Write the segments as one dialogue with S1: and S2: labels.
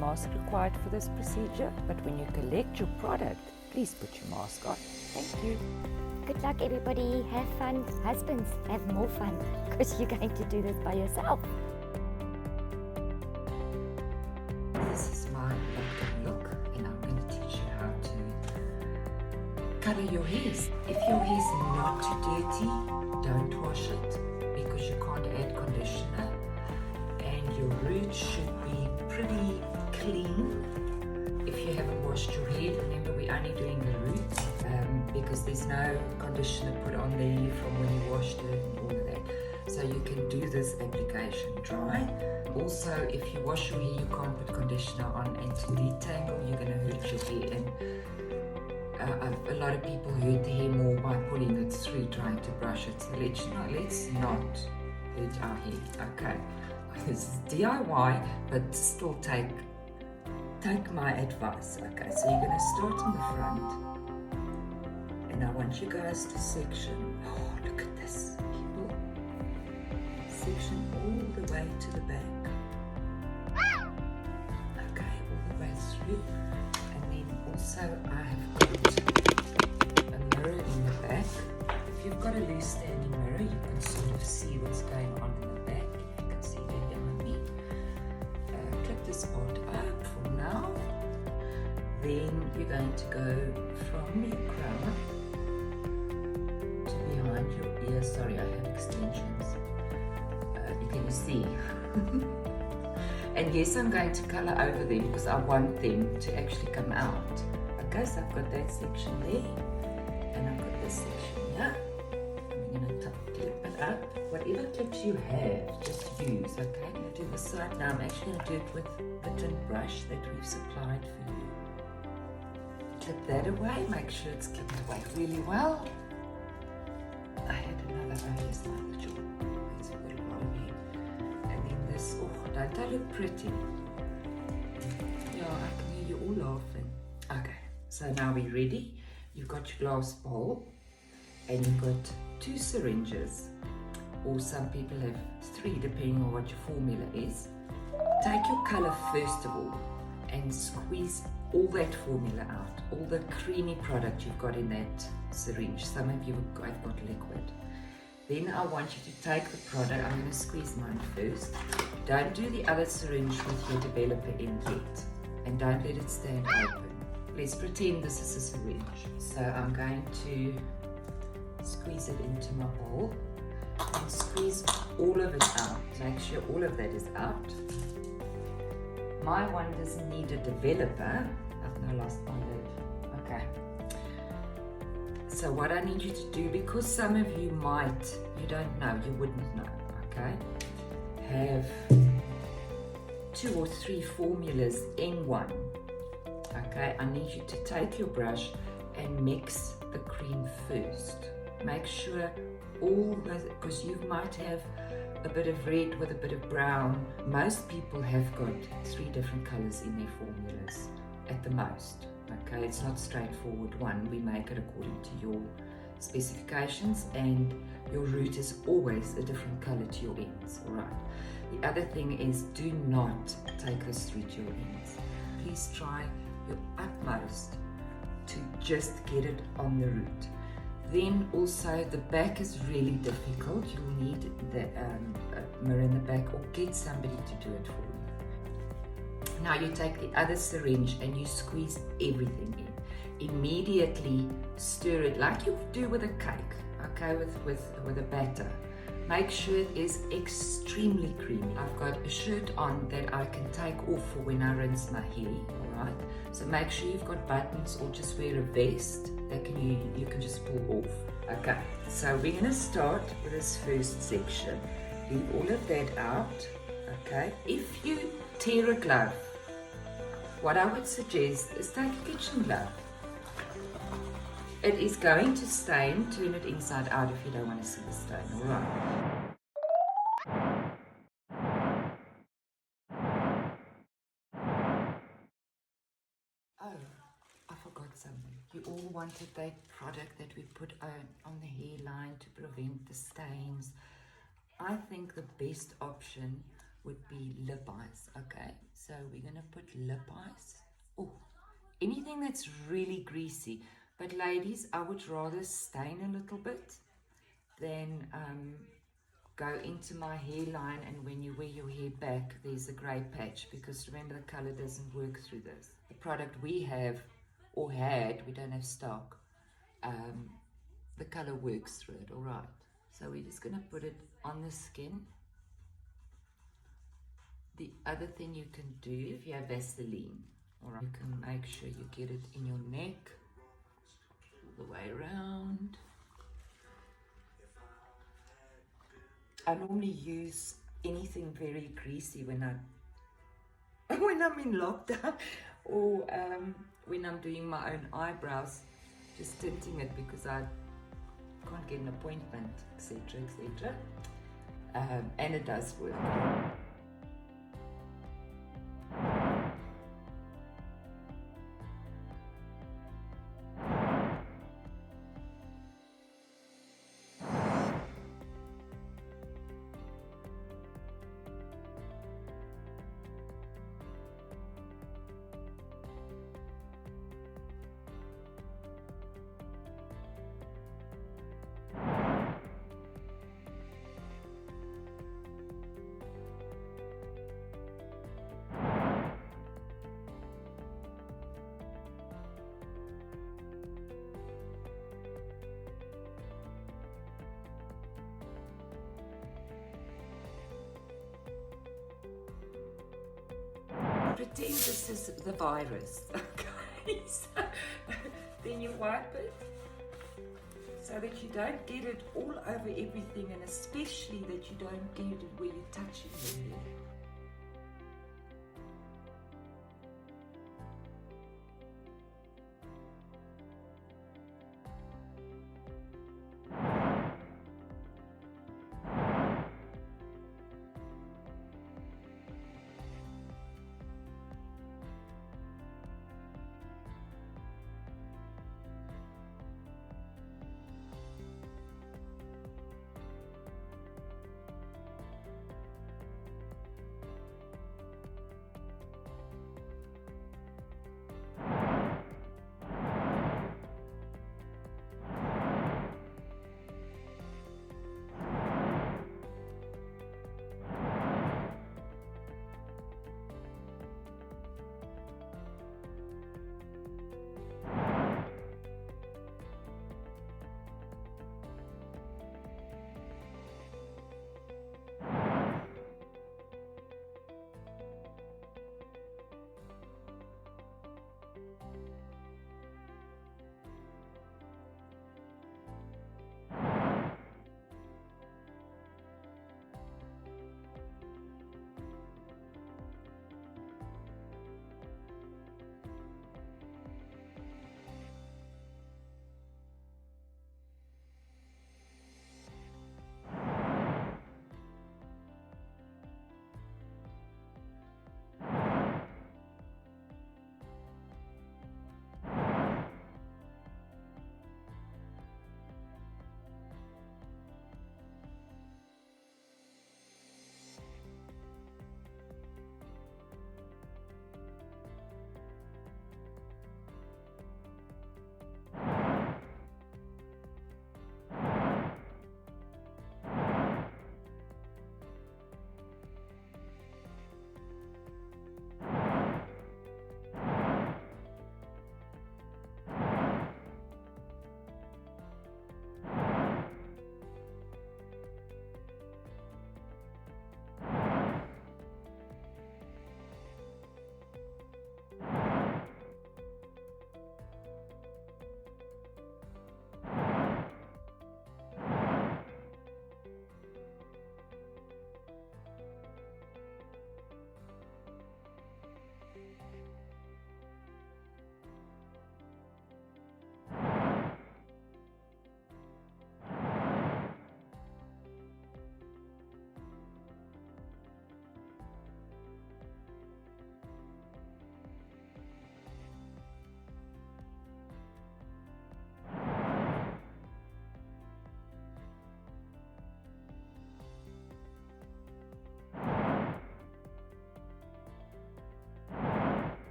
S1: mask required for this procedure, but when you collect your product, please put your mask on. Thank you.
S2: Good luck, everybody. Have fun. Husbands, have more fun because you're going to do this by yourself.
S3: This is my look, and I'm going to teach you how to color your hairs. If your hair's not too dirty, don't wash it because you can't add conditioner, and your roots should be pretty clean. If you haven't washed your hair, remember we're only doing the roots because there's no conditioner put on there from when you washed it and all of that. So you can do this application dry. Also, if you wash your hair, you can't put conditioner on, and to detangle, you're going to hurt your hair. And a lot of people hurt the hair more by pulling it through, trying to brush it. So let's not hurt our hair. Okay, this is DIY, but still take my advice. Okay, so you're going to start in the front, and I want you guys to section. Oh, look at this, people. Section all the way to the back. Okay, all the way through. And then also I have got a mirror in the back. If you've got a loose standing mirror, you can sort of see what's going on in the back. If you can see that behind me. Clip this part up for now. Then you're going to go from your crown to behind your ear. Sorry, I have extensions. Can you see? And yes, I'm going to color over them because I want them to actually come out. Okay, so I've got that section there, and I've got this section here. I'm going to clip it up. Whatever clips you have, just use. Okay, I'm going to do this side now. I'm actually going to do it with the tint brush that we've supplied for you. Clip that away. Make sure it's clipped away really well. I had another earlier slide with you. Oh, don't I look pretty? Yeah, I can hear you all laughing. Okay, so now we're ready. You've got your glass bowl, and you've got 2 syringes, or some people have 3 depending on what your formula is. Take your color first of all and squeeze all that formula out, all the creamy product you've got in that syringe. Some of you have got liquid. Then I want you to take the product. I'm going to squeeze mine first. Don't do the other syringe with your developer in yet. And don't let it stand open. Let's pretend this is a syringe. So I'm going to squeeze it into my bowl and squeeze all of it out. Make sure all of that is out. My one doesn't need a developer. I've now lost my lid. Okay. So what I need you to do, because some of you you don't know, you wouldn't know, okay? Have 2 or 3 formulas in one, okay? I need you to take your brush and mix the cream first. Make sure all those, because you might have a bit of red with a bit of brown. Most people have got 3 different colors in their formulas at the most. Okay, it's not straightforward one. We make it according to your specifications, and your root is always a different color to your ends, all right? The other thing is, do not take this through to your ends. Please try your utmost to just get it on the root. Then also the back is really difficult. You'll need the mirror in the back, or get somebody to do it for you. Now you take the other syringe and you squeeze everything in. Immediately stir it like you do with a cake, okay, with a batter. Make sure it is extremely creamy. I've got a shirt on that I can take off for when I rinse my hair, all right? So make sure you've got buttons, or just wear a vest that you can just pull off. Okay, so we're gonna start with this first section. Leave all of that out, okay? If you tear a glove, what I would suggest is take a kitchen glove. It is going to stain. Turn it inside out if you don't want to see the stain, all right? Oh, I forgot something. You all wanted that product that we put on the hairline to prevent the stains. I think the best option would be lip eyes. Okay, so we're gonna put lip eyes. Oh, anything that's really greasy. But ladies, I would rather stain a little bit than go into my hairline, and when you wear your hair back, there's a grey patch, because remember, the color doesn't work through this. The product we have, or had, we don't have stock, the color works through it. All right, so we're just going to put it on the skin. The other thing you can do, if you have Vaseline, all right, you can make sure you get it in your neck all the way around. I normally use anything very greasy when I'm in lockdown, or when I'm doing my own eyebrows, just tinting it because I can't get an appointment, etc., etc. And it does work. Pretend this is the virus, okay? So, then you wipe it so that you don't get it all over everything, and especially that you don't get it where you're touching your hair.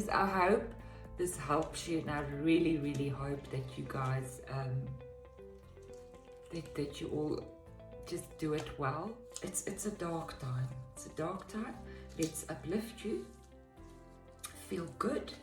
S3: I hope this helps you, and I really, really hope that you guys, that you all just do it well. It's a dark time. It's a dark time. Let's uplift you. Feel good.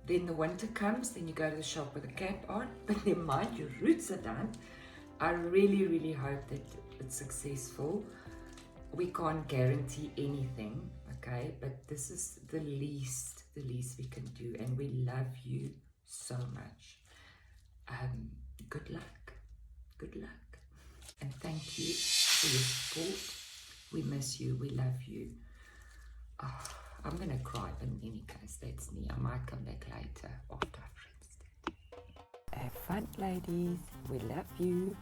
S3: Then the winter comes, then you go to the shop with a cap on, but never mind, your roots are done. I really, really hope that it's successful. We can't guarantee anything, okay? But this is the least we can do, and we love you so much. Good luck. Good luck. And thank you for your support. We miss you. We love you. Oh, I'm going to cry, but in any case, that's me. I might come back later after I've rinsed it.
S1: Have fun, ladies. We love you.